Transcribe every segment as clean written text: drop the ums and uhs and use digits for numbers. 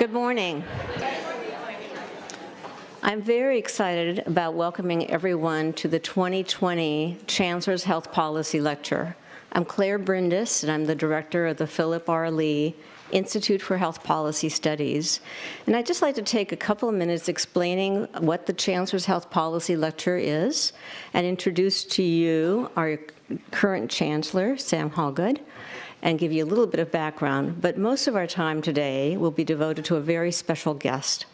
Good morning. I'm very excited about welcoming everyone to the 2020 Chancellor's Health Policy Lecture. I'm Claire Brindis, and I'm the director of the Philip R. Lee Institute for Health Policy Studies. And I'd just like to take a couple of minutes explaining what the Chancellor's Health Policy Lecture is and introduce to you our current Chancellor, Sam Hallgood, and give you a little bit of background. But most of our time today will be devoted to a very special guest.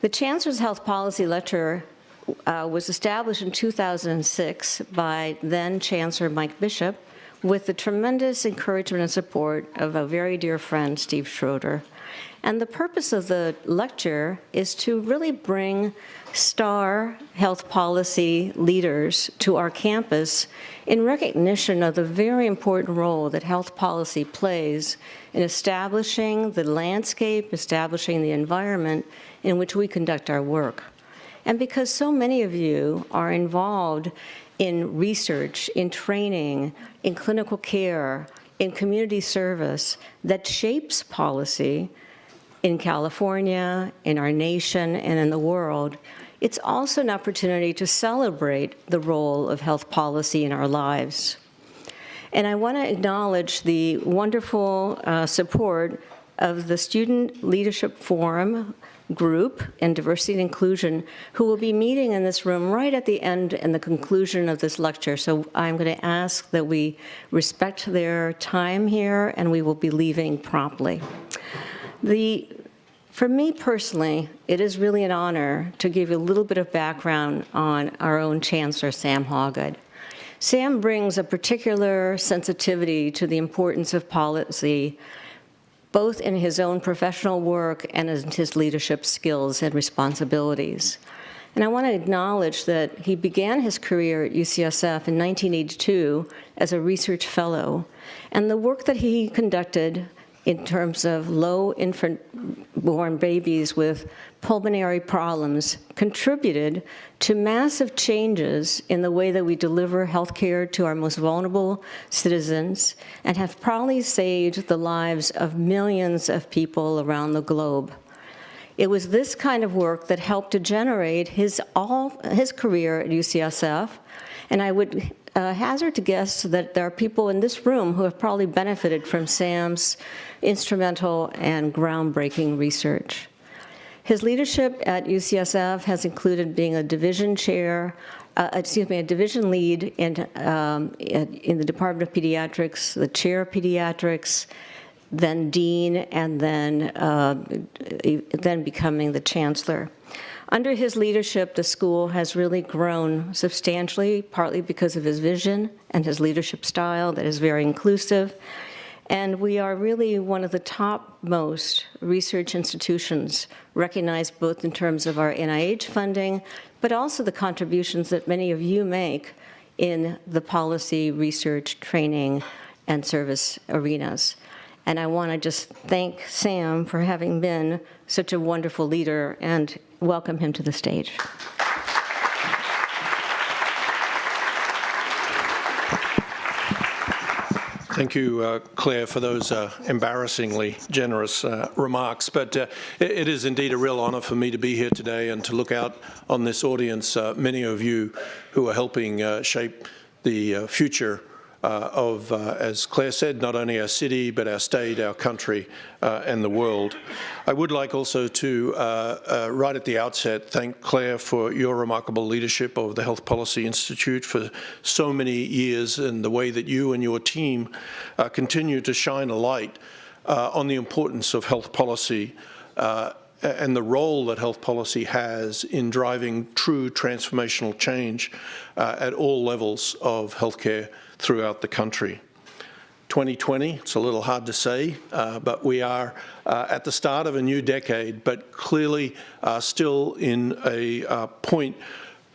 The Chancellor's Health Policy Lecture was established in 2006 by then Chancellor Mike Bishop with the tremendous encouragement and support of a very dear friend, Steve Schroeder. And the purpose of the lecture is to really bring star health policy leaders to our campus in recognition of the very important role that health policy plays in establishing the landscape, establishing the environment in which we conduct our work. And because so many of you are involved in research, in training, in clinical care, in community service that shapes policy in California, in our nation, and in the world, it's also an opportunity to celebrate the role of health policy in our lives. And I want to acknowledge the wonderful support of the Student Leadership Forum group and Diversity and Inclusion, who will be meeting in this room right at the end and the conclusion of this lecture. So I'm going to ask that we respect their time here, and we will be leaving promptly. For me personally, it is really an honor to give you a little bit of background on our own Chancellor, Sam Hallgood. Sam brings a particular sensitivity to the importance of policy, both in his own professional work and in his leadership skills and responsibilities. And I want to acknowledge that he began his career at UCSF in 1982 as a research fellow, and the work that he conducted in terms of low infant-born babies with pulmonary problems contributed to massive changes in the way that we deliver health care to our most vulnerable citizens and have probably saved the lives of millions of people around the globe. It was this kind of work that helped to generate his career at UCSF, and I would hazard to guess that there are people in this room who have probably benefited from Sam's instrumental and groundbreaking research. His leadership at UCSF has included being a division chair, a division lead in the Department of Pediatrics, the chair of pediatrics, then dean, and then becoming the chancellor. Under his leadership, the school has really grown substantially, partly because of his vision and his leadership style that is very inclusive. And we are really one of the topmost research institutions, recognized both in terms of our NIH funding, but also the contributions that many of you make in the policy, research, training, and service arenas. And I want to just thank Sam for having been such a wonderful leader and welcome him to the stage. Thank you, Claire, for those embarrassingly generous remarks. But it is indeed a real honor for me to be here today and to look out on this audience, many of you who are helping shape the future of, as Claire said, not only our city, but our state, our country, and the world. I would like also to, right at the outset, thank Claire for your remarkable leadership of the Health Policy Institute for so many years and the way that you and your team continue to shine a light on the importance of health policy and the role that health policy has in driving true transformational change at all levels of healthcare throughout the country. 2020, it's a little hard to say, but we are at the start of a new decade, but clearly still in a point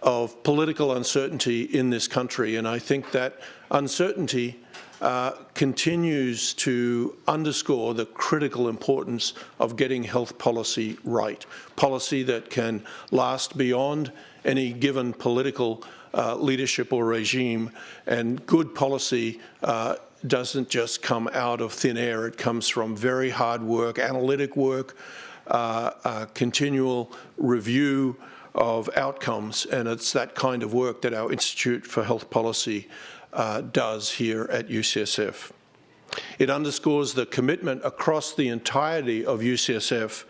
of political uncertainty in this country. And I think that uncertainty continues to underscore the critical importance of getting health policy right, policy that can last beyond any given political leadership or regime, and good policy doesn't just come out of thin air. It comes from very hard work, analytic work, continual review of outcomes, and it's that kind of work that our Institute for Health Policy does here at UCSF. It underscores the commitment across the entirety of UCSF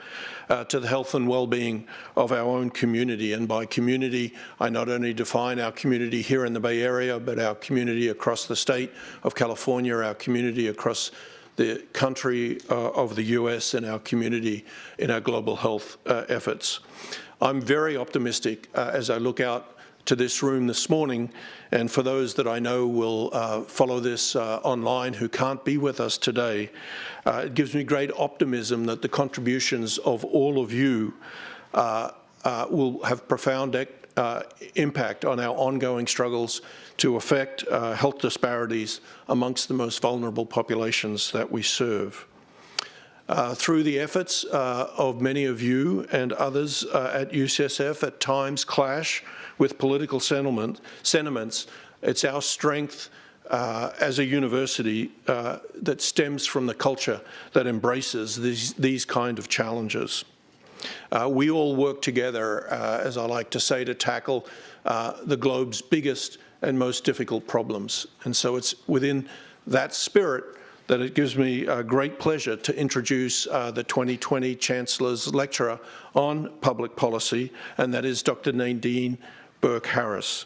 to the health and well-being of our own community. And by community, I not only define our community here in the Bay Area, but our community across the state of California, our community across the country of the US, and our community in our global health efforts. I'm very optimistic as I look out to this room this morning, and for those that I know will follow this online who can't be with us today, it gives me great optimism that the contributions of all of you will have profound impact on our ongoing struggles to affect health disparities amongst the most vulnerable populations that we serve. Through the efforts of many of you and others at UCSF at times clash with political sentiments, it's our strength as a university that stems from the culture that embraces these kind of challenges. We all work together, as I like to say, to tackle the globe's biggest and most difficult problems. And so it's within that spirit that it gives me great pleasure to introduce the 2020 Chancellor's Lecturer on Public Policy, and that is Dr. Nadine Burke Harris.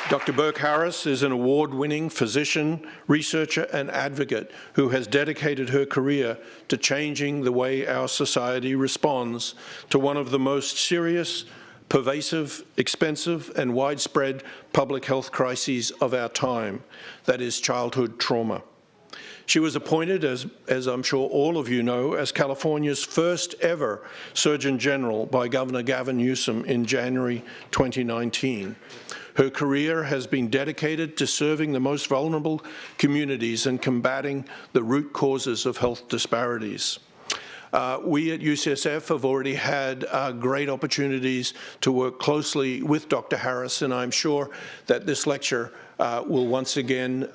Dr. Burke Harris is an award-winning physician, researcher, and advocate who has dedicated her career to changing the way our society responds to one of the most serious, pervasive, expensive, and widespread public health crises of our time, that is childhood trauma. She was appointed, as I'm sure all of you know, as California's first ever Surgeon General by Governor Gavin Newsom in January 2019. Her career has been dedicated to serving the most vulnerable communities and combating the root causes of health disparities. We at UCSF have already had great opportunities to work closely with Dr. Harris, and I'm sure that this lecture will once again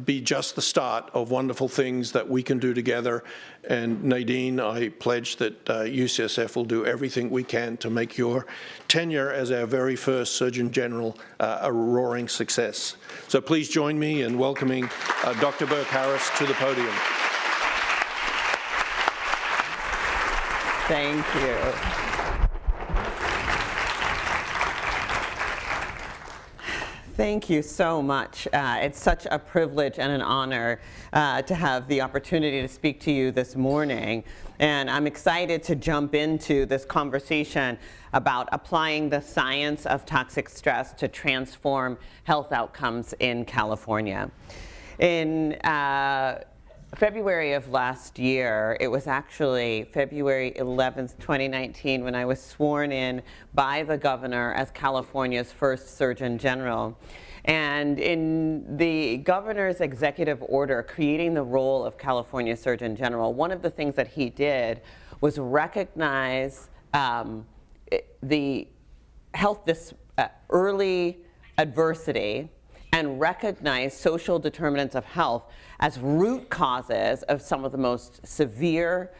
be just the start of wonderful things that we can do together. And Nadine, I pledge that UCSF will do everything we can to make your tenure as our very first Surgeon General a roaring success. So please join me in welcoming Dr. Burke Harris to the podium. Thank you. Thank you so much. It's such a privilege and an honor to have the opportunity to speak to you this morning. And I'm excited to jump into this conversation about applying the science of toxic stress to transform health outcomes in California. In February of last year, it was actually February 11th, 2019, when I was sworn in by the governor as California's first Surgeon General. And in the governor's executive order creating the role of California Surgeon General, one of the things that he did was recognize the early adversity and recognize social determinants of health as root causes of some of the most severe,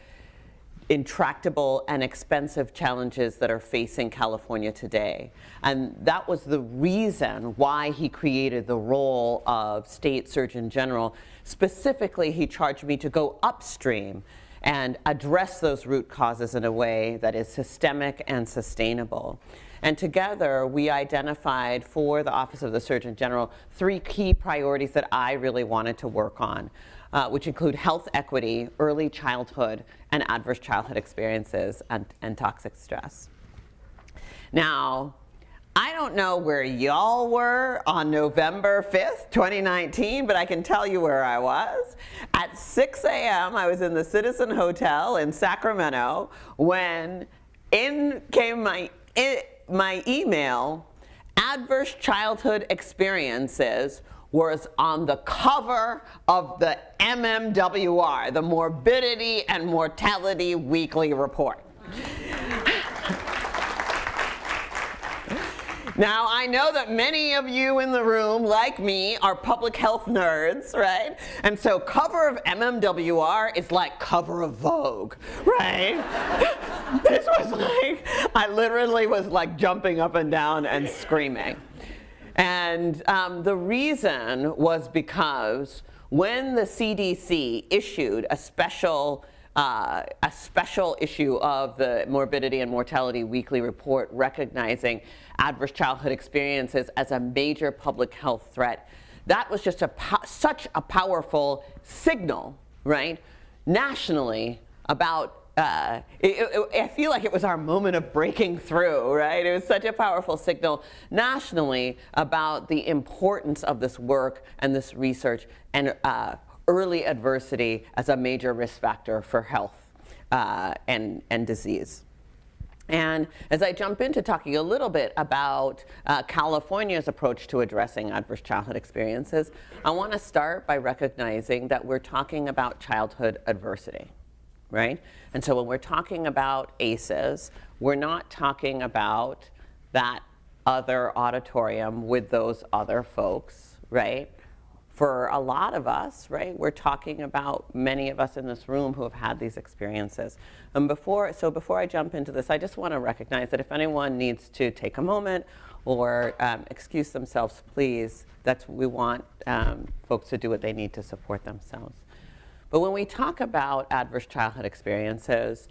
intractable, and expensive challenges that are facing California today. And that was the reason why he created the role of State Surgeon General. Specifically, he charged me to go upstream and address those root causes in a way that is systemic and sustainable. And together, we identified for the Office of the Surgeon General 3 key priorities that I really wanted to work on, which include health equity, early childhood, and adverse childhood experiences, and toxic stress. Now, I don't know where y'all were on November 5th, 2019, but I can tell you where I was. At 6 a.m., I was in the Citizen Hotel in Sacramento when in came my email. Adverse childhood experiences was on the cover of the MMWR, the Morbidity and Mortality Weekly Report. Now, I know that many of you in the room, like me, are public health nerds, right? And so cover of MMWR is like cover of Vogue, right? This was like, I literally was like jumping up and down and screaming. And the reason was because when the CDC issued a special issue of the Morbidity and Mortality Weekly Report recognizing adverse childhood experiences as a major public health threat, that was just such a powerful signal, right, nationally about I feel like it was our moment of breaking through, right? It was such a powerful signal nationally about the importance of this work and this research and early adversity as a major risk factor for health and disease. And as I jump into talking a little bit about California's approach to addressing adverse childhood experiences, I want to start by recognizing that we're talking about childhood adversity, right? And so when we're talking about ACEs, we're not talking about that other auditorium with those other folks, right? For a lot of us, right, we're talking about many of us in this room who have had these experiences. And before I jump into this, I just want to recognize that if anyone needs to take a moment or excuse themselves, please, we want folks to do what they need to support themselves. But when we talk about adverse childhood experiences,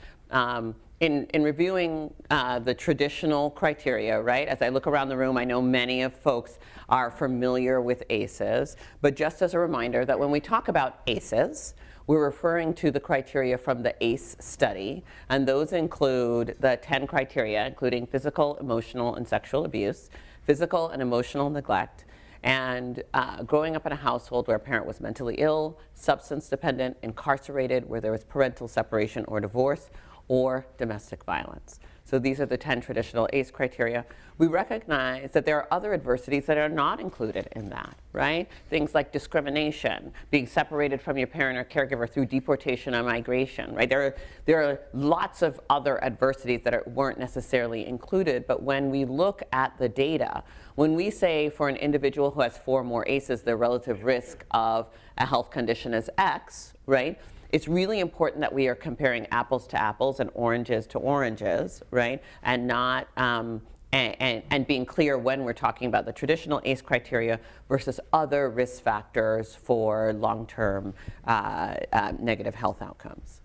in reviewing the traditional criteria, right, as I look around the room, I know many of folks are familiar with ACEs, but just as a reminder that when we talk about ACEs, we're referring to the criteria from the ACE study, and those include the 10 criteria, including physical, emotional, and sexual abuse, physical and emotional neglect, and growing up in a household where a parent was mentally ill, substance dependent, incarcerated, where there was parental separation or divorce, or domestic violence. So these are the 10 traditional ACE criteria. We recognize that there are other adversities that are not included in that, right? Things like discrimination, being separated from your parent or caregiver through deportation or migration, right? There are lots of other adversities that weren't necessarily included, but when we look at the data, when we say for an individual who has 4 or more ACEs, their relative risk of a health condition is X, right? It's really important that we are comparing apples to apples and oranges to oranges, right? And not and being clear when we're talking about the traditional ACE criteria versus other risk factors for long-term negative health outcomes.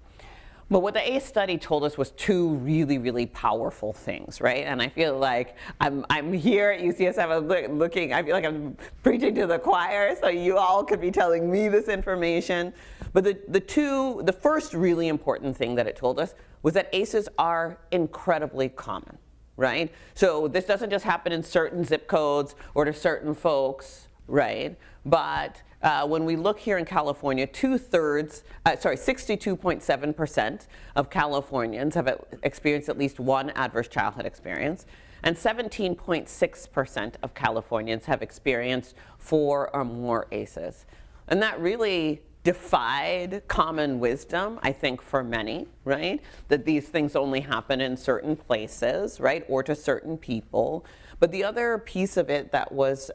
But what the ACE study told us was 2 really, really powerful things, right? And I feel like I'm here at UCSF, I'm looking, I feel like I'm preaching to the choir, so you all could be telling me this information. But the first really important thing that it told us was that ACEs are incredibly common, right? So this doesn't just happen in certain zip codes or to certain folks, right? But when we look here in California, 62.7% of Californians have experienced at least one adverse childhood experience, and 17.6% of Californians have experienced 4 or more ACEs. And that really defied common wisdom, I think, for many, right? That these things only happen in certain places, right, or to certain people. But the other piece of it that was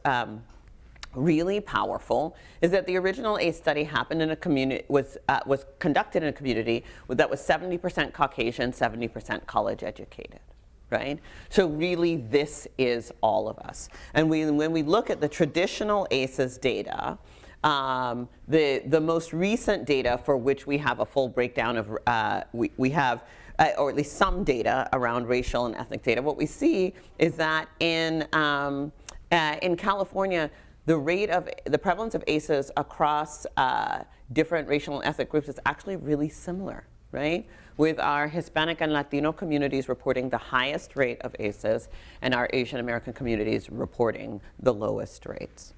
really powerful is that the original ACE study happened in a community, was conducted in a community that was 70% Caucasian, 70% college educated, right? So really this is all of us. And when we look at the traditional ACEs data, the most recent data for which we have a full breakdown of, we have, or at least some data around racial and ethnic data, what we see is that in California, the prevalence of ACEs across different racial and ethnic groups is actually really similar, right? With our Hispanic and Latino communities reporting the highest rate of ACEs and our Asian American communities reporting the lowest rates.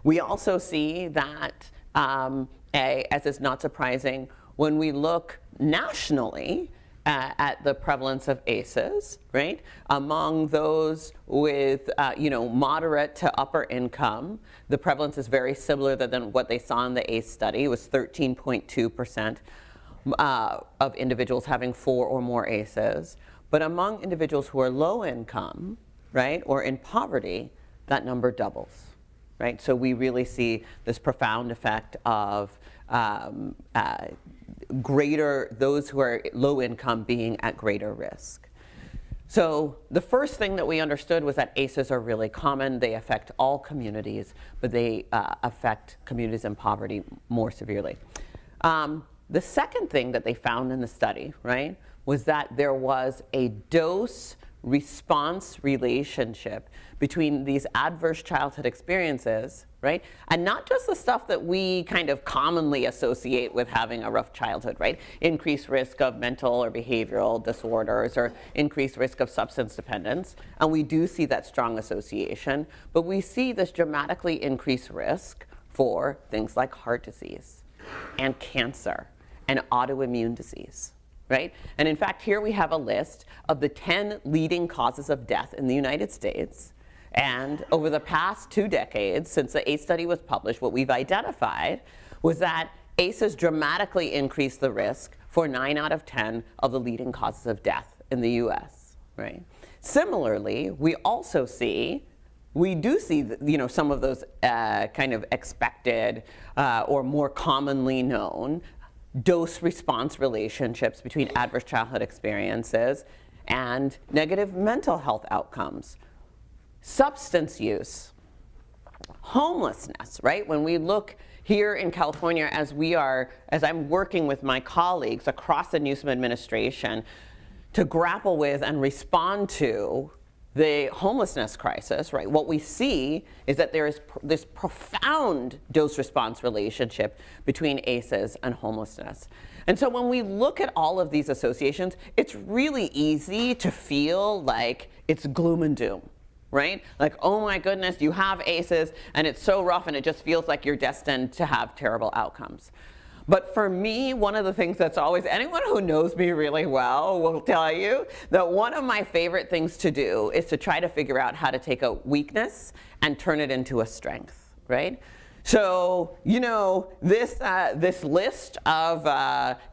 We also see that, as is not surprising, when we look nationally at the prevalence of ACEs, right? Among those with, moderate to upper income, the prevalence is very similar than what they saw in the ACE study. It was 13.2% of individuals having 4 or more ACEs. But among individuals who are low income, right, or in poverty, that number doubles, right? So we really see this profound effect of those who are low income being at greater risk. So the first thing that we understood was that ACEs are really common. They affect all communities, but they affect communities in poverty more severely. The second thing that they found in the study, right, was that there was a dose-response relationship between these adverse childhood experiences, right, and not just the stuff that we kind of commonly associate with having a rough childhood, right, increased risk of mental or behavioral disorders or increased risk of substance dependence, and we do see that strong association, but we see this dramatically increased risk for things like heart disease and cancer and autoimmune disease, right? And in fact, here we have a list of the 10 leading causes of death in the United States. And over the past 2 decades, since the ACE study was published, what we've identified was that ACEs dramatically increase the risk for 9 out of 10 of the leading causes of death in the US, right? Similarly, we do see, some of those kind of expected or more commonly known dose-response relationships between adverse childhood experiences and negative mental health outcomes. Substance use, homelessness, right? When we look here in California, as I'm working with my colleagues across the NASEM administration to grapple with and respond to the homelessness crisis, right? What we see is that there is this profound dose-response relationship between ACEs and homelessness. And so when we look at all of these associations, it's really easy to feel like it's gloom and doom, right? Like, oh my goodness, you have ACEs and it's so rough and it just feels like you're destined to have terrible outcomes. But for me, one of the things that's always, anyone who knows me really well will tell you that one of my favorite things to do is to try to figure out how to take a weakness and turn it into a strength, right? So, this list of,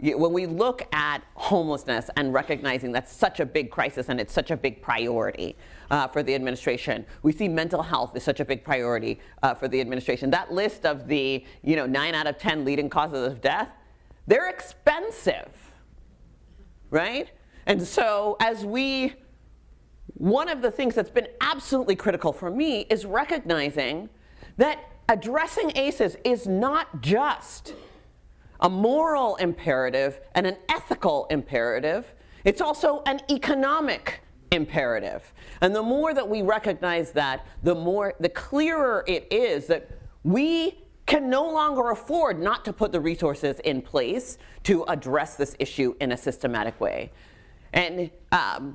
when we look at homelessness and recognizing that's such a big crisis and it's such a big priority for the administration, we see mental health is such a big priority for the administration. That list of the 9 out of 10 leading causes of death, they're expensive, right? And so one of the things that's been absolutely critical for me is recognizing that addressing ACEs is not just a moral imperative and an ethical imperative, it's also an economic imperative. And the more that we recognize that, the clearer it is that we can no longer afford not to put the resources in place to address this issue in a systematic way. And I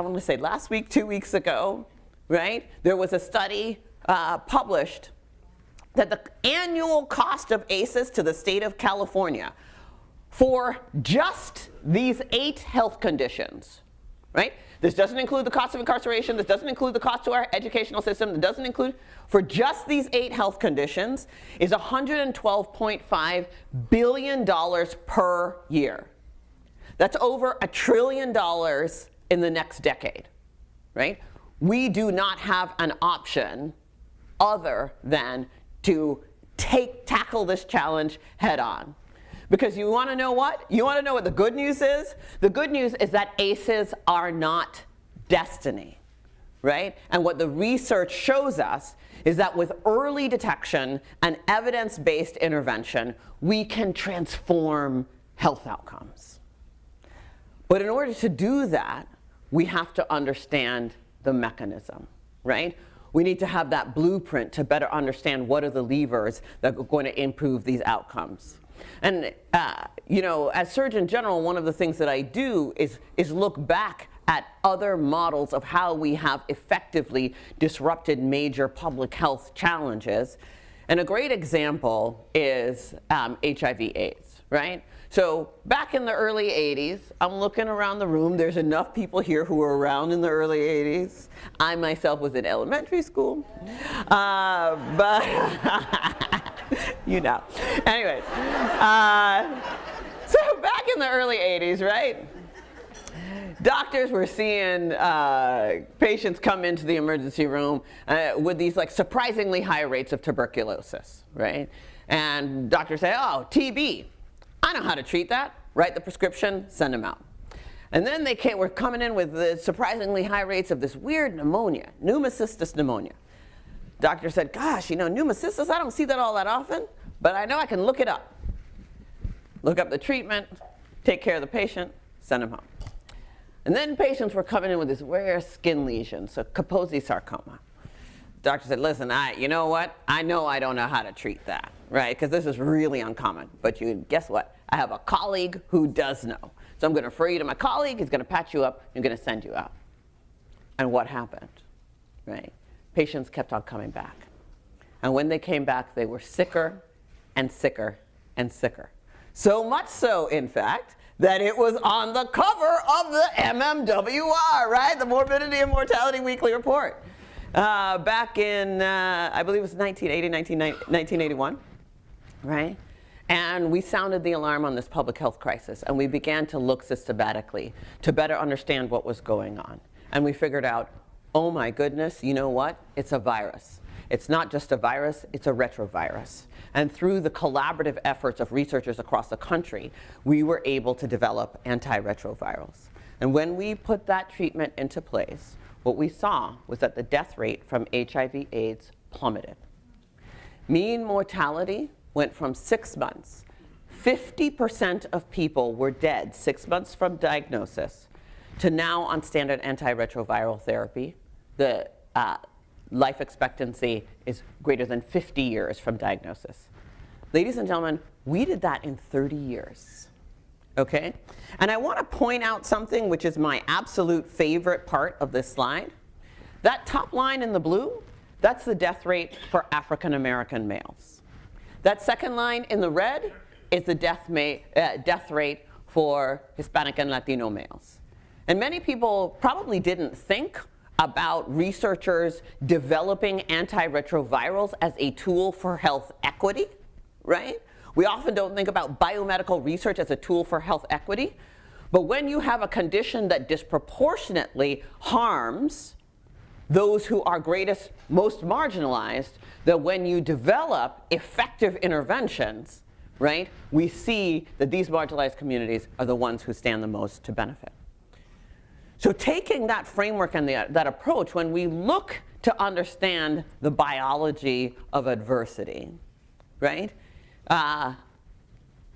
want to say last week, 2 weeks ago, right, there was a study published that the annual cost of ACEs to the state of California for just these 8 health conditions, right? This doesn't include the cost of incarceration, this doesn't include the cost to our educational system, it doesn't include, for just these 8 health conditions, is $112.5 billion per year. That's over $1 trillion in the next decade, right? We do not have an option other than to tackle this challenge head on. Because you want to know what? You want to know what the good news is? The good news is that ACEs are not destiny, right? And what the research shows us is that with early detection and evidence-based intervention, we can transform health outcomes. But in order to do that, we have to understand the mechanism, right? We need to have that blueprint to better understand what are the levers that are going to improve these outcomes. And as Surgeon General, one of the things that I do is look back at other models of how we have effectively disrupted major public health challenges. And a great example is HIV/AIDS, right? So back in the early 80s, I'm looking around the room, there's enough people here who were around in the early 80s. I myself was in elementary school, but Anyways, so back in the early 80s, right? doctors were seeing patients come into the emergency room with these like surprisingly high rates of tuberculosis, right? And doctors say, oh, TB, I know how to treat that. Write the prescription, send them out. And then they were coming in with the surprisingly high rates of this weird pneumonia, pneumocystis pneumonia. Doctor said, gosh, you know, pneumocystis, I don't see that all that often, but I know I can look it up. Look up the treatment, take care of the patient, send them home. And then patients were coming in with this rare skin lesion, so Kaposi sarcoma. Doctor said, listen, you know what? I know I don't know how to treat that, right? Because this is really uncommon. But guess what? I have a colleague who does know. So I'm going to refer you to my colleague. He's going to patch you up. I'm going to send you out. And what happened, right? Patients kept on coming back. And when they came back, they were sicker and sicker and sicker. So much so, in fact, that it was on the cover of the MMWR, right? The Morbidity and Mortality Weekly Report. Back in, I believe it was 1981, right? And we sounded the alarm on this public health crisis, and we began to look systematically to better understand what was going on. And we figured out, oh my goodness, you know what? It's a virus. It's not just a virus, it's a retrovirus. And through the collaborative efforts of researchers across the country, we were able to develop antiretrovirals. And when we put that treatment into place, what we saw was that the death rate from HIV/AIDS plummeted. Mean mortality went from 6 months. 50% of people were dead 6 months from diagnosis to now on standard antiretroviral therapy. The life expectancy is greater than 50 years from diagnosis. Ladies and gentlemen, we did that in 30 years. Okay? And I want to point out something which is my absolute favorite part of this slide. That top line in the blue, that's the death rate for African American males. That second line in the red is the death rate for Hispanic and Latino males. And many people probably didn't think about researchers developing antiretrovirals as a tool for health equity, right? We often don't think about biomedical research as a tool for health equity. But when you have a condition that disproportionately harms those who are most marginalized, that when you develop effective interventions, right, we see that these marginalized communities are the ones who stand the most to benefit. So taking that framework and that approach, when we look to understand the biology of adversity, right,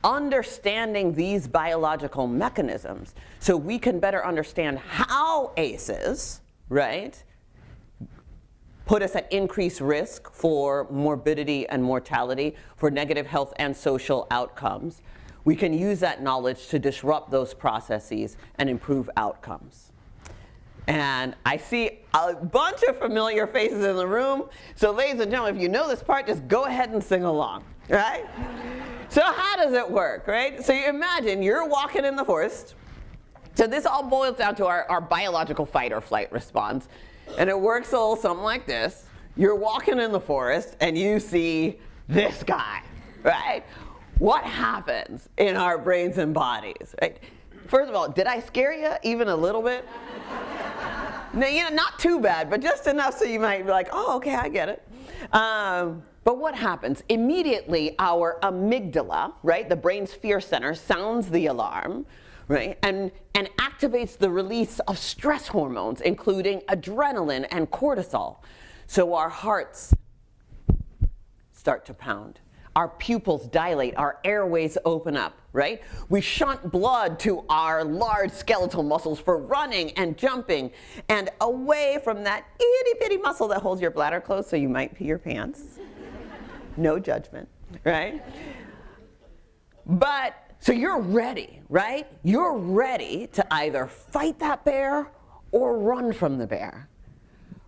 understanding these biological mechanisms so we can better understand how ACEs, right, put us at increased risk for morbidity and mortality, for negative health and social outcomes. We can use that knowledge to disrupt those processes and improve outcomes. And I see a bunch of familiar faces in the room. So ladies and gentlemen, if you know this part, just go ahead and sing along, right? So how does it work, right? So you imagine you're walking in the forest. So this all boils down to our biological fight or flight response. And it works a little something like this. You're walking in the forest and you see this guy, right? What happens in our brains and bodies, right? First of all, did I scare you even a little bit? No, you know, not too bad, but just enough so you might be like, oh, okay, I get it. But what happens? Immediately, our amygdala, right, the brain's fear center, sounds the alarm, right, and activates the release of stress hormones, including adrenaline and cortisol. So our hearts start to pound. Our pupils dilate, our airways open up, right? We shunt blood to our large skeletal muscles for running and jumping, and away from that itty bitty muscle that holds your bladder closed so you might pee your pants. No judgment, right? But, so you're ready, right? You're ready to either fight that bear or run from the bear.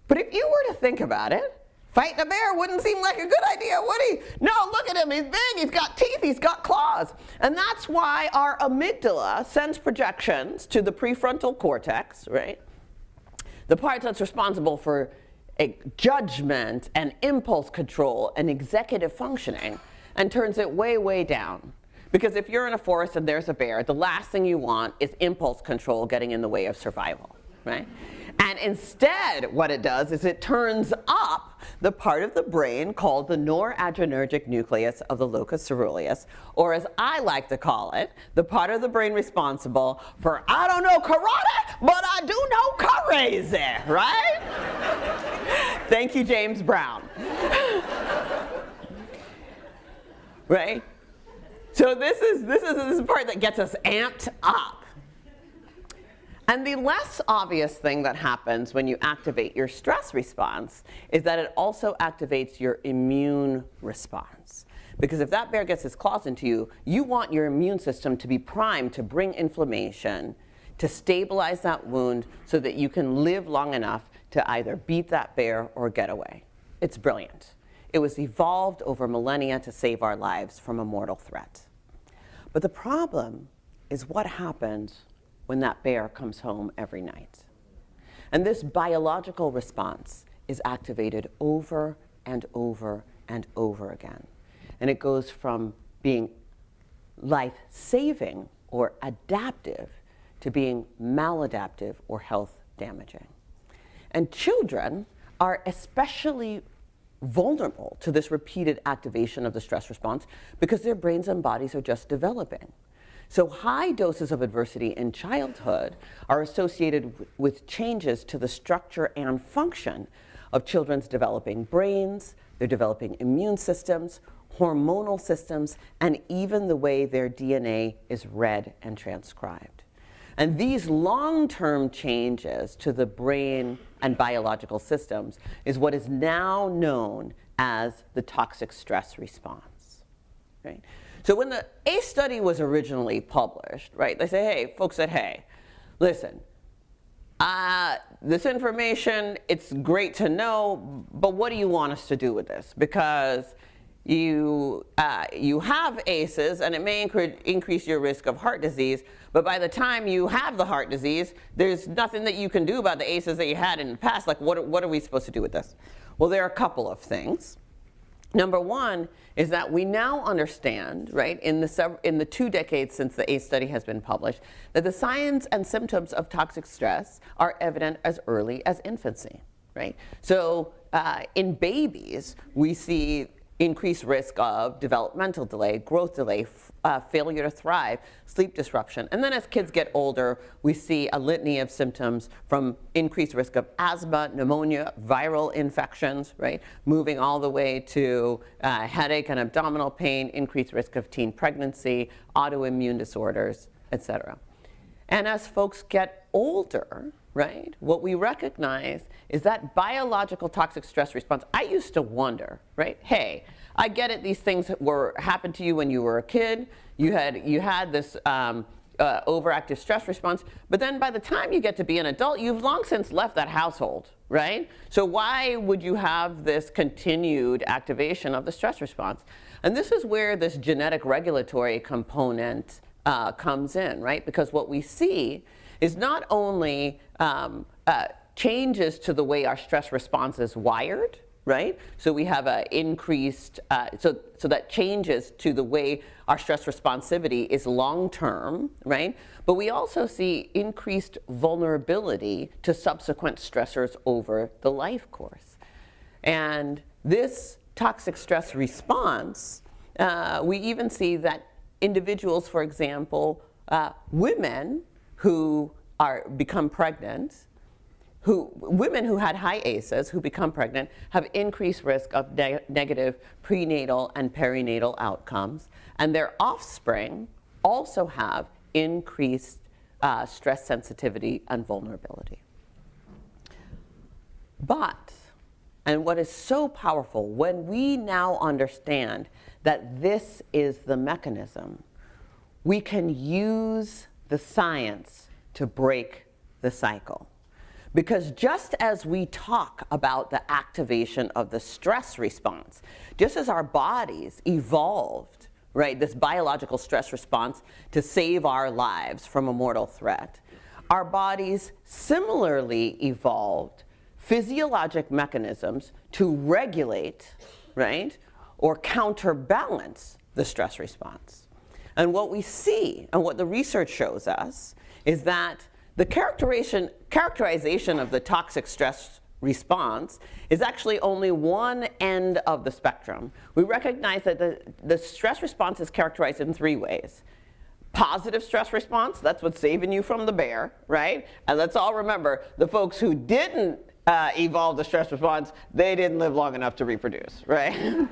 But if you were to think about it, fighting a bear wouldn't seem like a good idea, would he? No, look at him, he's big, he's got teeth, he's got claws. And that's why our amygdala sends projections to the prefrontal cortex, right? The part that's responsible for judgment and impulse control and executive functioning, and turns it way, way down. Because if you're in a forest and there's a bear, the last thing you want is impulse control getting in the way of survival, right? And instead, what it does is it turns up the part of the brain called the noradrenergic nucleus of the locus ceruleus, or as I like to call it, the part of the brain responsible for, I don't know karate, but I do know crazy, right? Thank you, James Brown. Right? So this is the part that gets us amped up. And the less obvious thing that happens when you activate your stress response is that it also activates your immune response. Because if that bear gets his claws into you, you want your immune system to be primed to bring inflammation, to stabilize that wound so that you can live long enough to either beat that bear or get away. It's brilliant. It was evolved over millennia to save our lives from a mortal threat. But the problem is what happens when that bear comes home every night. And this biological response is activated over and over and over again. And it goes from being life-saving or adaptive to being maladaptive or health damaging. And children are especially vulnerable to this repeated activation of the stress response because their brains and bodies are just developing. So high doses of adversity in childhood are associated with changes to the structure and function of children's developing brains, their developing immune systems, hormonal systems, and even the way their DNA is read and transcribed. And these long-term changes to the brain and biological systems is what is now known as the toxic stress response, right? So when the ACE study was originally published, right, they say, hey, folks said, hey, listen, this information, it's great to know, but what do you want us to do with this? Because you have ACEs, and it may increase your risk of heart disease, but by the time you have the heart disease, there's nothing that you can do about the ACEs that you had in the past. Like, what are we supposed to do with this? Well, there are a couple of things. Number one is that we now understand, right, in the 2 decades since the ACE study has been published, that the signs and symptoms of toxic stress are evident as early as infancy, right? So in babies, we see increased risk of developmental delay, growth delay, failure to thrive, sleep disruption. And then as kids get older, we see a litany of symptoms from increased risk of asthma, pneumonia, viral infections, right? Moving all the way to headache and abdominal pain, increased risk of teen pregnancy, autoimmune disorders, et cetera. And as folks get older, right, what we recognize is that biological toxic stress response. I used to wonder, right, hey, I get it, these things happened to you when you were a kid, you had this overactive stress response, but then by the time you get to be an adult, you've long since left that household, right? So why would you have this continued activation of the stress response? And this is where this genetic regulatory component comes in, right? Because what we see is not only changes to the way our stress response is wired, right? So we have an increased, so that changes to the way our stress responsivity is long-term, right? But we also see increased vulnerability to subsequent stressors over the life course. And this toxic stress response, we even see that individuals, for example, women who become pregnant, women who had high ACEs who become pregnant have increased risk of negative prenatal and perinatal outcomes, and their offspring also have increased stress sensitivity and vulnerability. But, and what is so powerful, when we now understand that this is the mechanism, we can use the science to break the cycle. Because just as we talk about the activation of the stress response, just as our bodies evolved, right, this biological stress response to save our lives from a mortal threat, our bodies similarly evolved physiologic mechanisms to regulate, right, or counterbalance the stress response. And what we see, and what the research shows us, is that the characterization of the toxic stress response is actually only one end of the spectrum. We recognize that the stress response is characterized in 3 ways. Positive stress response, that's what's saving you from the bear, right? And let's all remember, the folks who didn't evolve the stress response, they didn't live long enough to reproduce, right?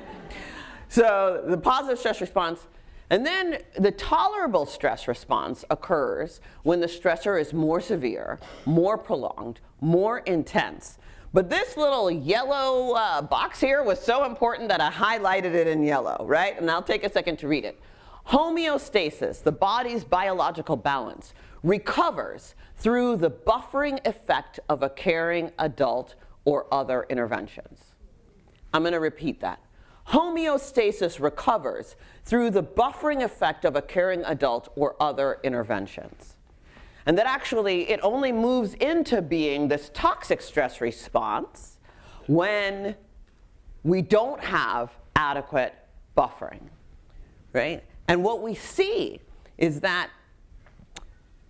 So the positive stress response, and then the tolerable stress response occurs when the stressor is more severe, more prolonged, more intense. But this little yellow box here was so important that I highlighted it in yellow, right? And I'll take a second to read it. Homeostasis, the body's biological balance, recovers through the buffering effect of a caring adult or other interventions. I'm going to repeat that. Homeostasis recovers through the buffering effect of a caring adult or other interventions. And that actually it only moves into being this toxic stress response when we don't have adequate buffering, right? And what we see is that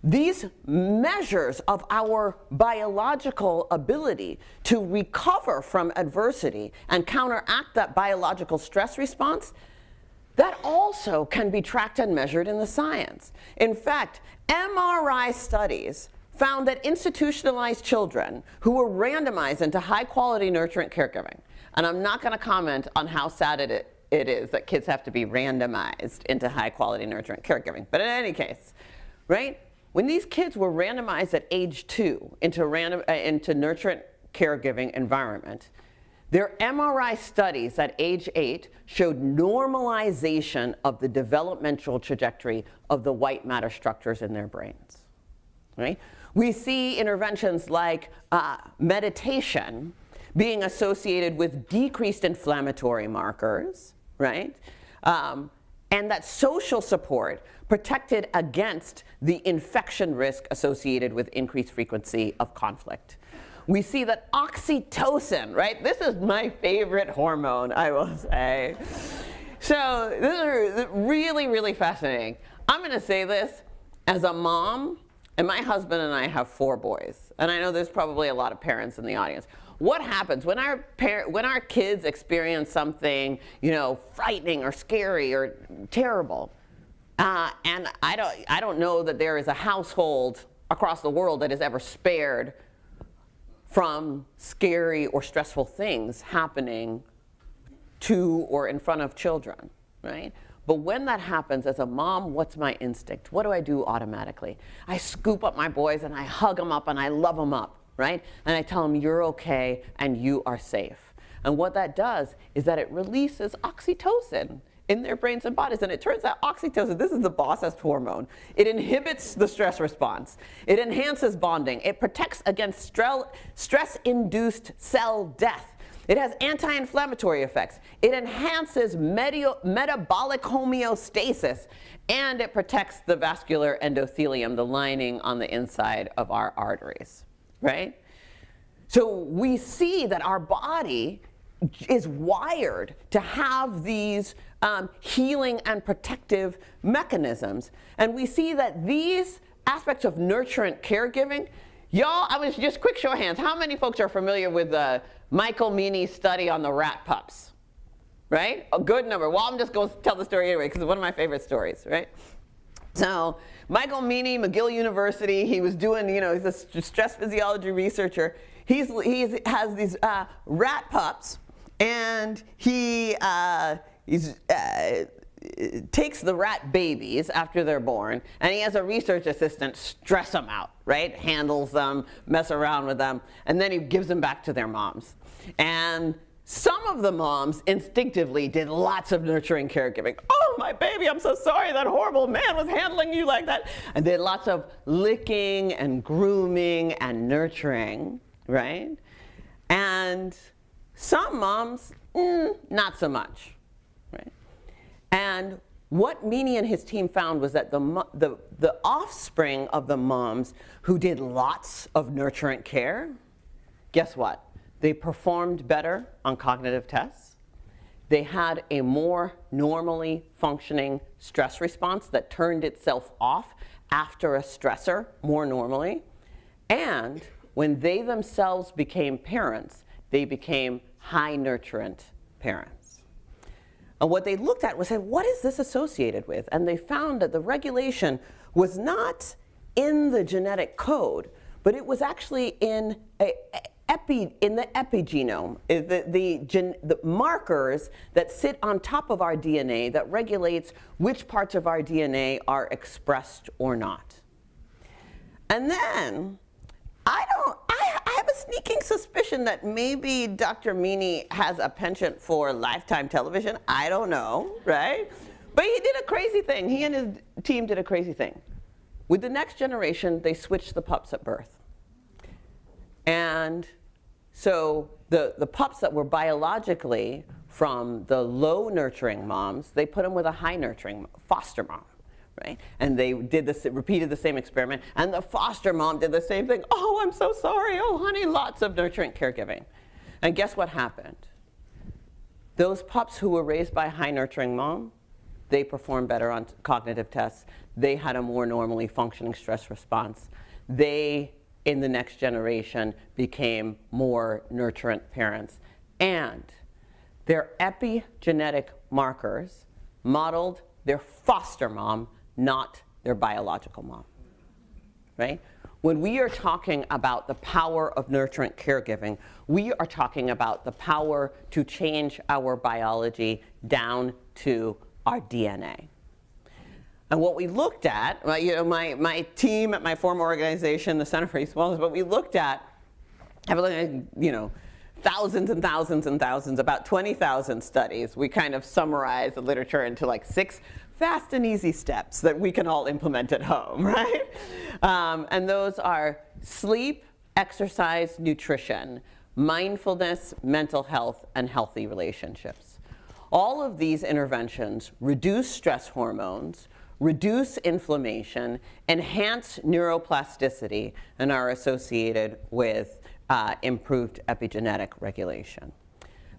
these measures of our biological ability to recover from adversity and counteract that biological stress response, that also can be tracked and measured in the science. In fact, MRI studies found that institutionalized children who were randomized into high-quality nurturant caregiving, and I'm not going to comment on how sad it is that kids have to be randomized into high-quality nurturant caregiving, but in any case, right? When these kids were randomized at age 2 into nurturant caregiving environment, their MRI studies at age 8 showed normalization of the developmental trajectory of the white matter structures in their brains, right? We see interventions like meditation being associated with decreased inflammatory markers, right? And that social support protected against the infection risk associated with increased frequency of conflict. We see that oxytocin, right? This is my favorite hormone, I will say. So this is really, really fascinating. I'm going to say this as a mom, and my husband and I have 4 boys. And I know there's probably a lot of parents in the audience. What happens when our kids experience something, you know, frightening or scary or terrible? And I don't know that there is a household across the world that is ever spared from scary or stressful things happening to or in front of children, right? But when that happens, as a mom, what's my instinct? What do I do automatically? I scoop up my boys and I hug them up and I love them up, right? And I tell them, you're okay and you are safe. And what that does is that it releases oxytocin in their brains and bodies. And it turns out oxytocin, this is the bossest hormone. It inhibits the stress response. It enhances bonding. It protects against stress-induced cell death. It has anti-inflammatory effects. It enhances metabolic homeostasis. And it protects the vascular endothelium, the lining on the inside of our arteries, right? So we see that our body is wired to have these healing and protective mechanisms. And we see that these aspects of nurturant caregiving, y'all, I was just quick show of hands, how many folks are familiar with Michael Meany's study on the rat pups, right? A good number. Well, I'm just going to tell the story anyway because it's one of my favorite stories, right? So Michael Meany, McGill University, he was doing, you know, he's a stress physiology researcher. He has these rat pups, and he takes the rat babies after they're born, and he has a research assistant stress them out, right? Handles them, mess around with them, and then he gives them back to their moms. And some of the moms instinctively did lots of nurturing caregiving. Oh, my baby, I'm so sorry that horrible man was handling you like that. And did lots of licking and grooming and nurturing, right? And some moms, not so much, right? And what Meany and his team found was that the offspring of the moms who did lots of nurturant care, guess what? They performed better on cognitive tests, They had a more normally functioning stress response that turned itself off after a stressor more normally. And when they themselves became parents, they became high nurturant parents. And what they looked at was, said, what is this associated with? And they found that the regulation was not in the genetic code, but it was actually in the epigenome, the markers that sit on top of our DNA that regulates which parts of our DNA are expressed or not. And then, I have a sneaking suspicion that maybe Dr. Meany has a penchant for Lifetime television. I don't know, right? But he did a crazy thing. He and his team did a crazy thing. With the next generation, they switched the pups at birth. And so the pups that were biologically from the low nurturing moms, they put them with a high nurturing foster mom. Right? And they did this, repeated the same experiment, and the foster mom did the same thing. Oh, I'm so sorry. Oh, honey, lots of nurturant caregiving. And guess what happened? Those pups who were raised by a high nurturing mom, they performed better on cognitive tests. They had a more normally functioning stress response. They, in the next generation, became more nurturant parents. And their epigenetic markers modeled their foster mom, not their biological mom, right? When we are talking about the power of nurturant caregiving, we are talking about the power to change our biology down to our DNA. And what we looked at, my team at my former organization, the Center for Youth Wellness, what we looked at, thousands and thousands and thousands, about 20,000 studies. We kind of summarized the literature into like 6 fast and easy steps that we can all implement at home, right? And those are sleep, exercise, nutrition, mindfulness, mental health, and healthy relationships. All of these interventions reduce stress hormones, reduce inflammation, enhance neuroplasticity, and are associated with improved epigenetic regulation.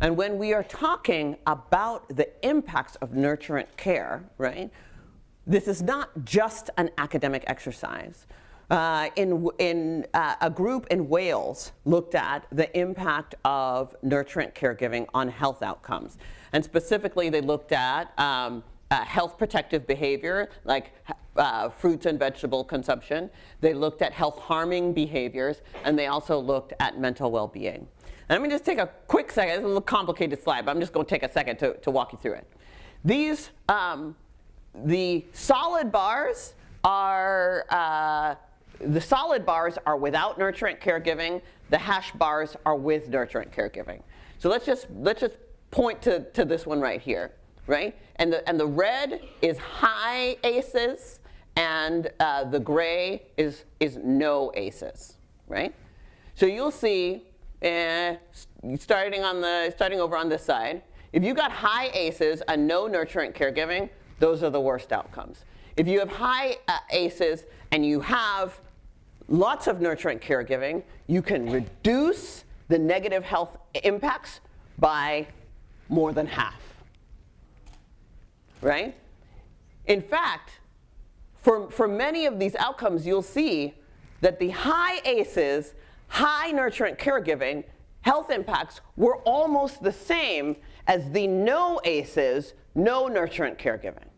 And when we are talking about the impacts of nurturant care, right, this is not just an academic exercise. A group in Wales looked at the impact of nurturant caregiving on health outcomes. And specifically, they looked at health protective behavior, like fruits and vegetable consumption. They looked at health harming behaviors, and they also looked at mental well-being. And let me just take a quick second. It's a little complicated slide, but I'm just going to take a second to walk you through it. These, the solid bars are without nurturant caregiving. The hash bars are with nurturant caregiving. So let's just point to this one right here, right? And the red is high ACEs, and the gray is no ACEs, right? So you'll see, starting over on this side, if you got high ACEs and no nurturant caregiving, those are the worst outcomes. If you have high ACEs and you have lots of nurturant caregiving, you can reduce the negative health impacts by more than half, right? In fact, for many of these outcomes, you'll see that the high ACEs, high nurturant caregiving health impacts were almost the same as the no ACEs, no nurturant caregiving,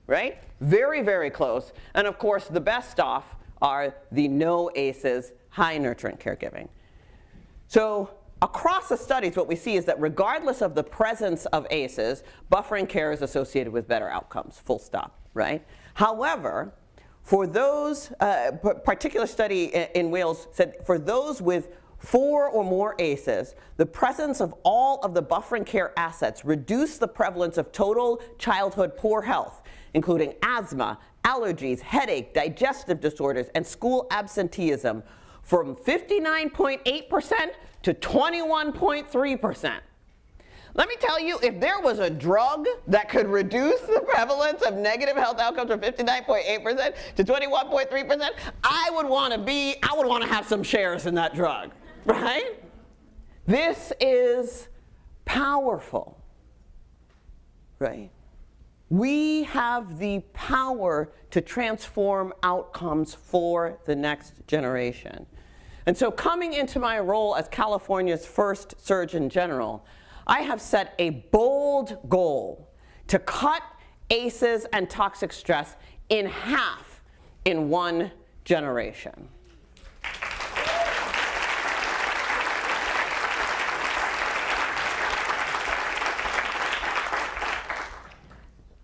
right? Very, very close. And of course, the best off are the no ACEs, high nurturant caregiving. So across the studies, what we see is that regardless of the presence of ACEs, buffering care is associated with better outcomes, full stop, right? However, for those, particular study in Wales said for those with 4 or more ACEs, the presence of all of the buffering care assets reduced the prevalence of total childhood poor health, including asthma, allergies, headache, digestive disorders, and school absenteeism from 59.8% to 21.3%. Let me tell you, if there was a drug that could reduce the prevalence of negative health outcomes from 59.8% to 21.3%, I would want to have some shares in that drug, right? This is powerful. right? We have the power to transform outcomes for the next generation. And so coming into my role as California's first Surgeon General, I have set a bold goal to cut ACEs and toxic stress in half in 1 generation.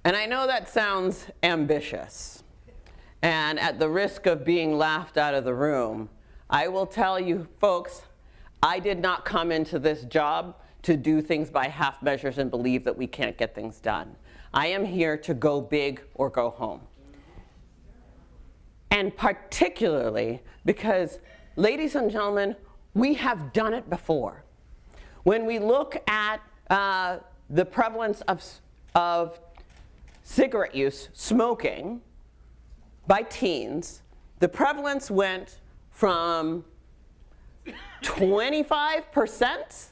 And I know that sounds ambitious. And at the risk of being laughed out of the room, I will tell you folks, I did not come into this job to do things by half measures and believe that we can't get things done. I am here to go big or go home. And particularly because, ladies and gentlemen, we have done it before. When we look at the prevalence of cigarette use, smoking, by teens, the prevalence went from 25%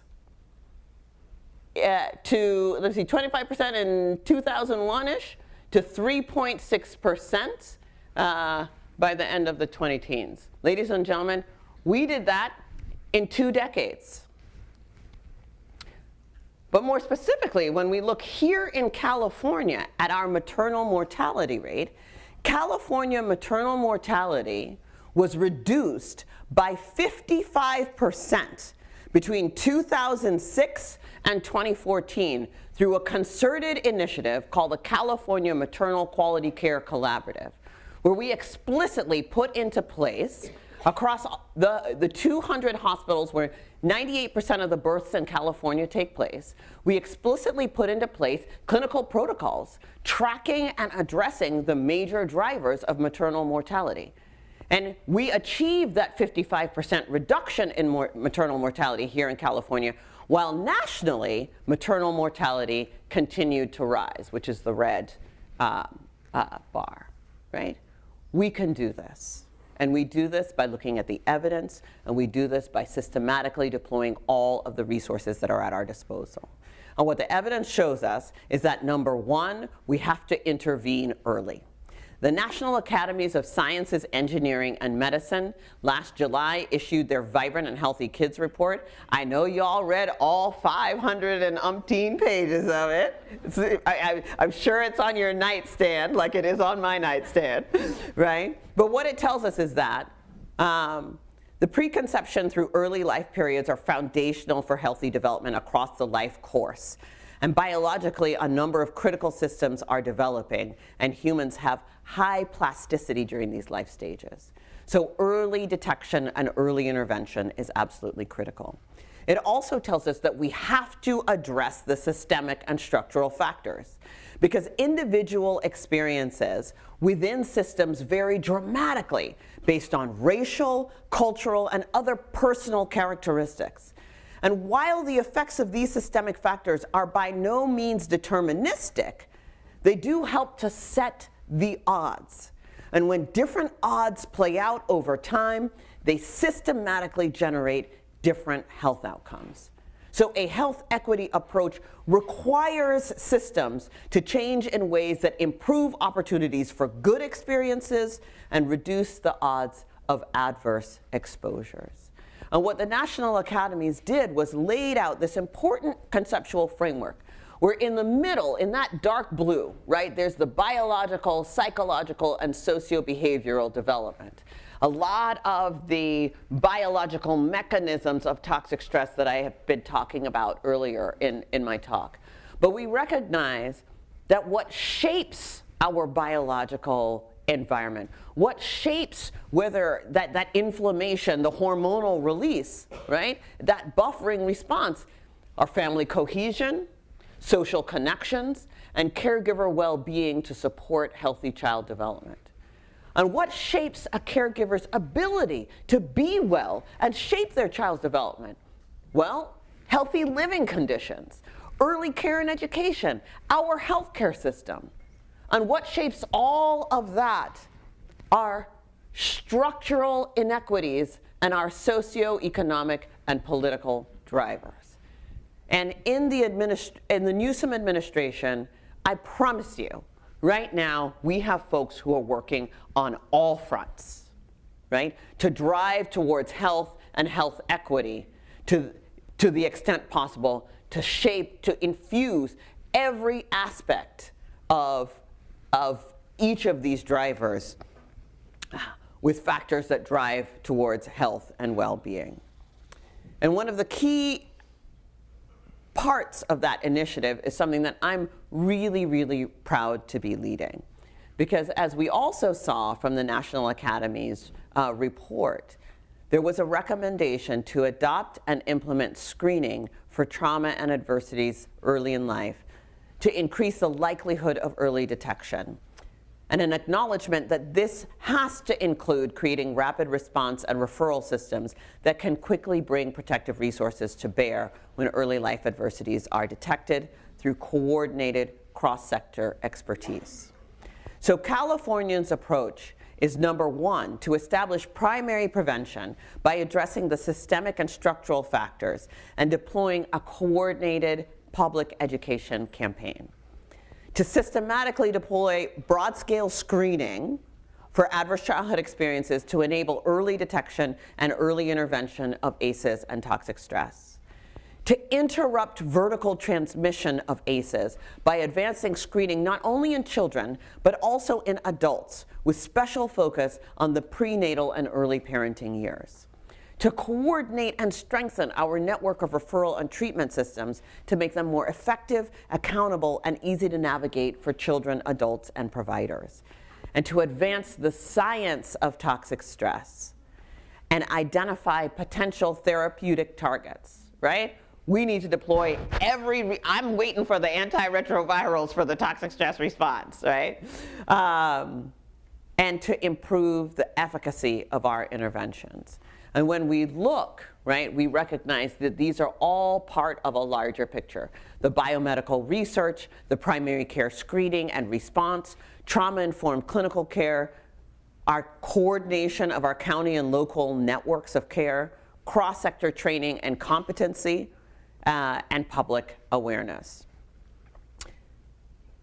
to, let's see, 25% in 2001-ish to 3.6% by the end of the 20-teens. Ladies and gentlemen, we did that in 2 decades. But more specifically, when we look here in California at our maternal mortality rate, California maternal mortality was reduced by 55% between 2006 and 2014 through a concerted initiative called the California Maternal Quality Care Collaborative, where we explicitly put into place across the 200 hospitals where 98% of the births in California take place, we explicitly put into place clinical protocols tracking and addressing the major drivers of maternal mortality. And we achieved that 55% reduction in maternal mortality here in California, while nationally, maternal mortality continued to rise, which is the red bar, right? We can do this. And we do this by looking at the evidence, and we do this by systematically deploying all of the resources that are at our disposal. And what the evidence shows us is that, number one, we have to intervene early. The National Academies of Sciences, Engineering, and Medicine last July issued their Vibrant and Healthy Kids report. I know you all read all 500 and umpteen pages of it. I'm sure it's on your nightstand like it is on my nightstand, right? But what it tells us is that the preconception through early life periods are foundational for healthy development across the life course. And biologically, a number of critical systems are developing, and humans have high plasticity during these life stages. So early detection and early intervention is absolutely critical. It also tells us that we have to address the systemic and structural factors, because individual experiences within systems vary dramatically based on racial, cultural, and other personal characteristics. And while the effects of these systemic factors are by no means deterministic, they do help to set the odds. And when different odds play out over time, they systematically generate different health outcomes. So a health equity approach requires systems to change in ways that improve opportunities for good experiences and reduce the odds of adverse exposures. And what the National Academies did was laid out this important conceptual framework where in the middle, in that dark blue, right, there's the biological, psychological, and socio-behavioral development. A lot of the biological mechanisms of toxic stress that I have been talking about earlier in my talk. But we recognize that what shapes our biological environment, what shapes whether that inflammation, the hormonal release, right, that buffering response, are family cohesion, social connections, and caregiver well-being to support healthy child development. And what shapes a caregiver's ability to be well and shape their child's development? Well, healthy living conditions, early care and education, our healthcare system. And what shapes all of that are structural inequities and our socioeconomic and political drivers. And in the Newsom administration, I promise you, right now, we have folks who are working on all fronts, right, to drive towards health and health equity to the extent possible, to shape, to infuse every aspect of each of these drivers with factors that drive towards health and well-being. And one of the key parts of that initiative is something that I'm really, really proud to be leading. Because as we also saw from the National Academies report, there was a recommendation to adopt and implement screening for trauma and adversities early in life to increase the likelihood of early detection, and an acknowledgement that this has to include creating rapid response and referral systems that can quickly bring protective resources to bear when early life adversities are detected through coordinated cross-sector expertise. So California's approach is, number one, to establish primary prevention by addressing the systemic and structural factors and deploying a coordinated public education campaign. To systematically deploy broad-scale screening for adverse childhood experiences to enable early detection and early intervention of ACEs and toxic stress. To interrupt vertical transmission of ACEs by advancing screening not only in children, but also in adults, with special focus on the prenatal and early parenting years. To coordinate and strengthen our network of referral and treatment systems to make them more effective, accountable, and easy to navigate for children, adults, and providers. And to advance the science of toxic stress and identify potential therapeutic targets, right? We need to deploy I'm waiting for the antiretrovirals for the toxic stress response, right? And to improve the efficacy of our interventions. And when we look, right, we recognize that these are all part of a larger picture. The biomedical research, the primary care screening and response, trauma-informed clinical care, our coordination of our county and local networks of care, cross-sector training and competency, and public awareness.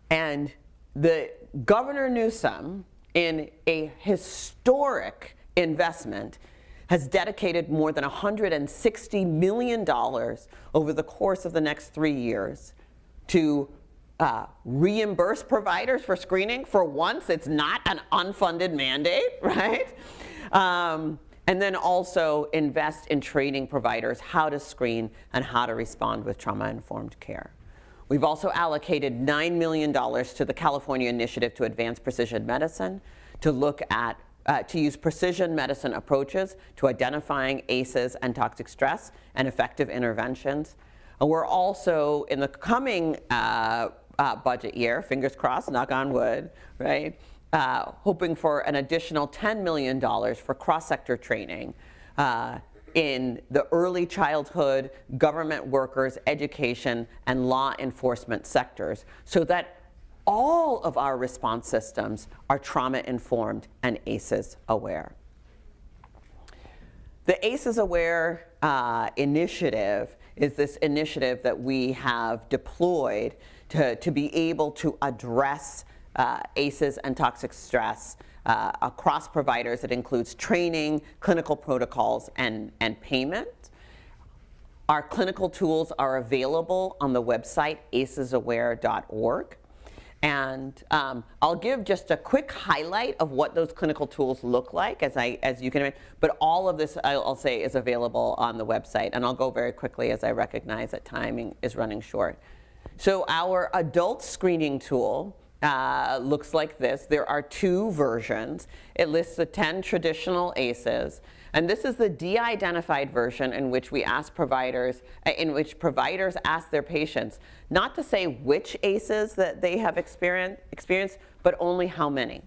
And the Governor Newsom, in a historic investment, has dedicated more than $160 million over the course of the next 3 years to reimburse providers for screening. For once, it's not an unfunded mandate, right? And then also invest in training providers how to screen and how to respond with trauma-informed care. We've also allocated $9 million to the California Initiative to Advance Precision Medicine to look at to use precision medicine approaches to identifying ACEs and toxic stress and effective interventions. And we're also, in the coming budget year, fingers crossed, knock on wood, right, hoping for an additional $10 million for cross-sector training in the early childhood, government workers, education, and law enforcement sectors, so that all of our response systems are trauma-informed and ACEs aware. The ACEs Aware initiative is this initiative that we have deployed to be able to address ACEs and toxic stress across providers. It includes training, clinical protocols, and payment. Our clinical tools are available on the website acesaware.org. And I'll give just a quick highlight of what those clinical tools look like, as you can imagine. But all of this, I'll say, is available on the website. And I'll go very quickly, as I recognize that timing is running short. So our adult screening tool looks like this. There are 2 versions. It lists the 10 traditional ACEs. And this is the de-identified version in which we ask providers, ask their patients not to say which ACEs that they have experienced, but only how many.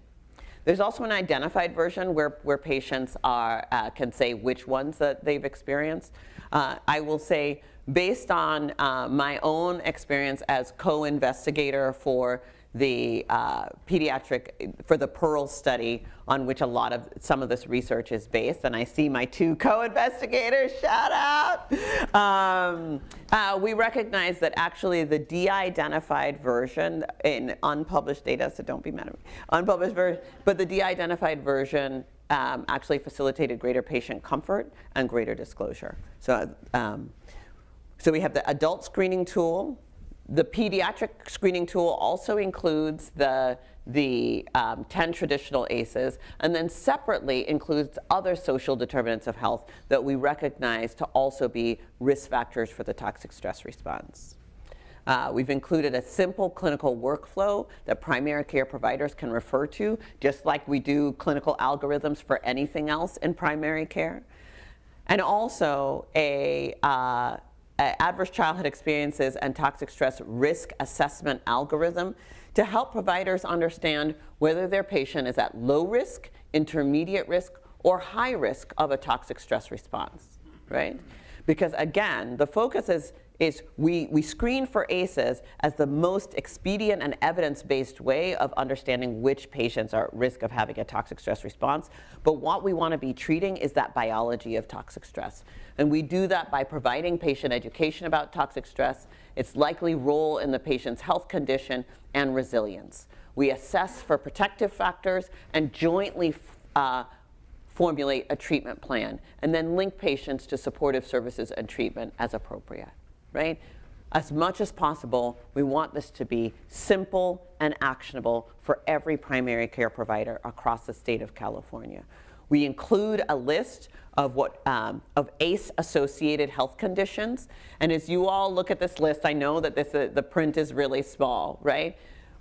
There's also an identified version where patients can say which ones that they've experienced. I will say, based on my own experience as co-investigator for the pediatric, for the Pearl study on which some of this research is based. And I see my two co-investigators, shout out. We recognize that actually the de-identified version in unpublished data, so don't be mad at me, unpublished version, but the de-identified version actually facilitated greater patient comfort and greater disclosure. So we have the adult screening tool. The pediatric screening tool also includes the 10 traditional ACEs, and then separately includes other social determinants of health that we recognize to also be risk factors for the toxic stress response. We've included a simple clinical workflow that primary care providers can refer to, just like we do clinical algorithms for anything else in primary care. And also adverse childhood experiences and toxic stress risk assessment algorithm to help providers understand whether their patient is at low risk, intermediate risk, or high risk of a toxic stress response, right? Because again, the focus is we screen for ACEs as the most expedient and evidence-based way of understanding which patients are at risk of having a toxic stress response. But what we want to be treating is that biology of toxic stress. And we do that by providing patient education about toxic stress, its likely role in the patient's health condition, and resilience. We assess for protective factors and jointly formulate a treatment plan, and then link patients to supportive services and treatment as appropriate. Right? As much as possible, we want this to be simple and actionable for every primary care provider across the state of California. We include a list of of ACE-associated health conditions, and as you all look at this list, I know that the print is really small, right?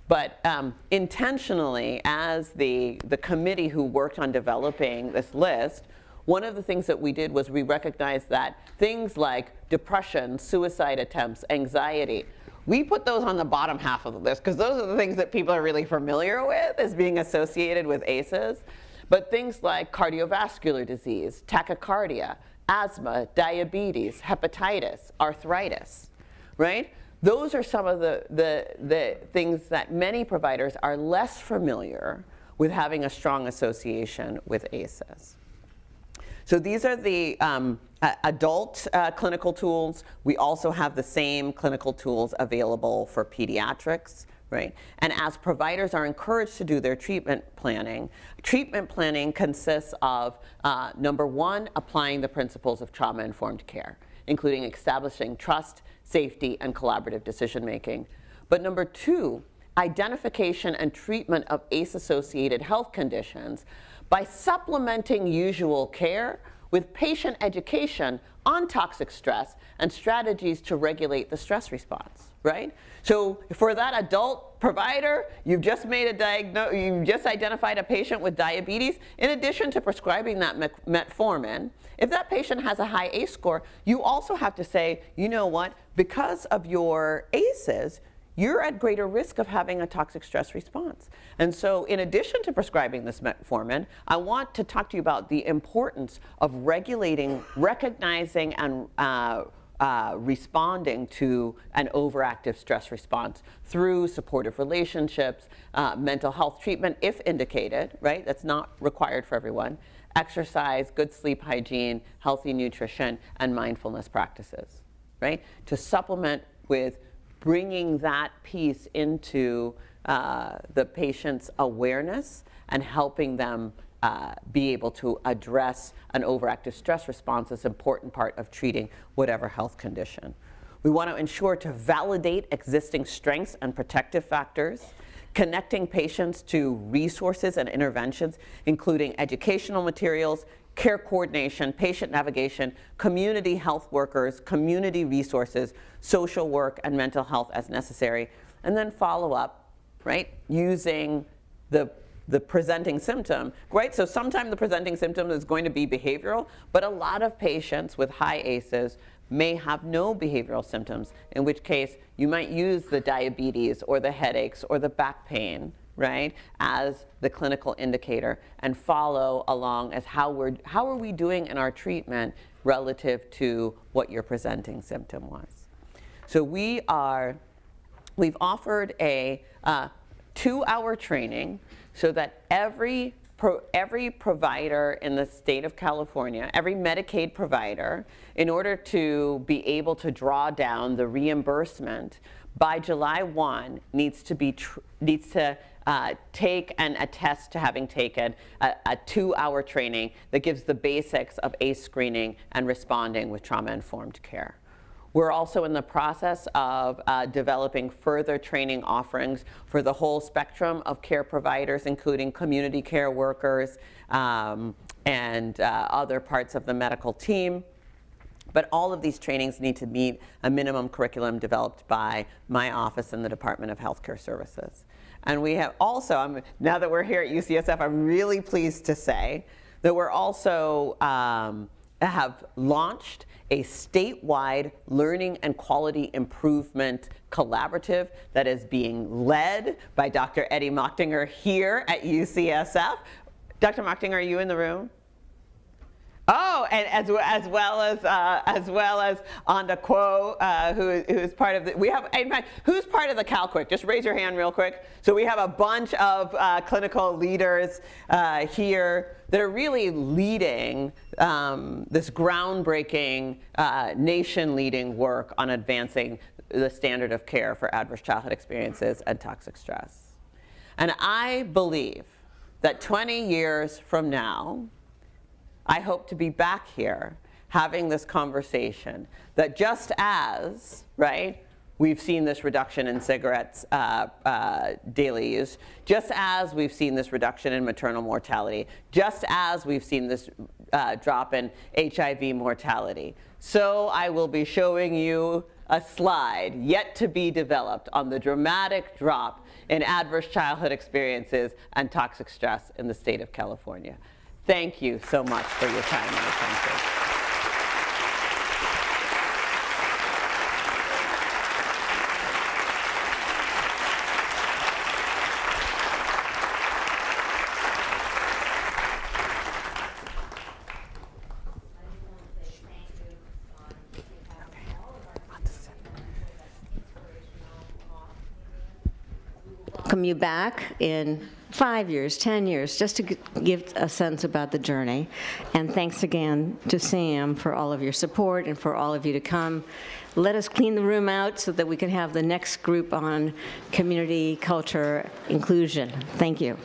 But intentionally, as the committee who worked on developing this list, one of the things that we did was we recognized that things like depression, suicide attempts, anxiety, we put those on the bottom half of the list because those are the things that people are really familiar with as being associated with ACEs. But things like cardiovascular disease, tachycardia, asthma, diabetes, hepatitis, arthritis, right? Those are some of the things that many providers are less familiar with having a strong association with ACEs. So these are the adult clinical tools. We also have the same clinical tools available for pediatrics, right? And as providers are encouraged to do their treatment planning consists of, number one, applying the principles of trauma-informed care, including establishing trust, safety, and collaborative decision-making. But number two, identification and treatment of ACE-associated health conditions by supplementing usual care with patient education on toxic stress and strategies to regulate the stress response, right? So for that adult provider, you've just you've just identified a patient with diabetes. In addition to prescribing that metformin, if that patient has a high ACE score, you also have to say, you know what, because of your ACEs, you're at greater risk of having a toxic stress response. And so in addition to prescribing this metformin, I want to talk to you about the importance of regulating, recognizing, and responding to an overactive stress response through supportive relationships, mental health treatment if indicated, right? That's not required for everyone. Exercise, good sleep hygiene, healthy nutrition, and mindfulness practices, right? To supplement with bringing that piece into the patient's awareness and helping them be able to address an overactive stress response is an important part of treating whatever health condition. We want to ensure to validate existing strengths and protective factors, connecting patients to resources and interventions, including educational materials, care coordination, patient navigation, community health workers, community resources, social work, and mental health as necessary, and then follow up, right, using the presenting symptom, right? So sometimes the presenting symptom is going to be behavioral, but a lot of patients with high ACEs may have no behavioral symptoms, in which case you might use the diabetes or the headaches or the back pain, right, as the clinical indicator, and follow along as how are we doing in our treatment relative to what your presenting symptom was. So we've offered a 2-hour training so that every provider in the state of California, every Medicaid provider, in order to be able to draw down the reimbursement by July 1, needs to take and attest to having taken a 2-hour training that gives the basics of ACE screening and responding with trauma-informed care. We're also in the process of developing further training offerings for the whole spectrum of care providers, including community care workers and other parts of the medical team. But all of these trainings need to meet a minimum curriculum developed by my office in the Department of Healthcare Services. And we have also, now that we're here at UCSF, I'm really pleased to say that we're also have launched a statewide learning and quality improvement collaborative that is being led by Dr. Eddie Mochtinger here at UCSF. Dr. Mochtinger, are you in the room? Oh, and as well as Anda Quo, who's part of the, we have, in fact, who's part of the CalQuick? Just raise your hand real quick. So we have a bunch of clinical leaders here that are really leading this groundbreaking, nation-leading work on advancing the standard of care for adverse childhood experiences and toxic stress. And I believe that 20 years from now, I hope to be back here having this conversation that just as, right, we've seen this reduction in cigarettes daily use, just as we've seen this reduction in maternal mortality, just as we've seen this drop in HIV mortality, so I will be showing you a slide yet to be developed on the dramatic drop in adverse childhood experiences and toxic stress in the state of California. Thank you so much for your time and attention. Welcome you back in 5 years, 10 years, just to give a sense about the journey. And thanks again to Sam for all of your support and for all of you to come. Let us clean the room out so that we can have the next group on community, culture, inclusion. Thank you.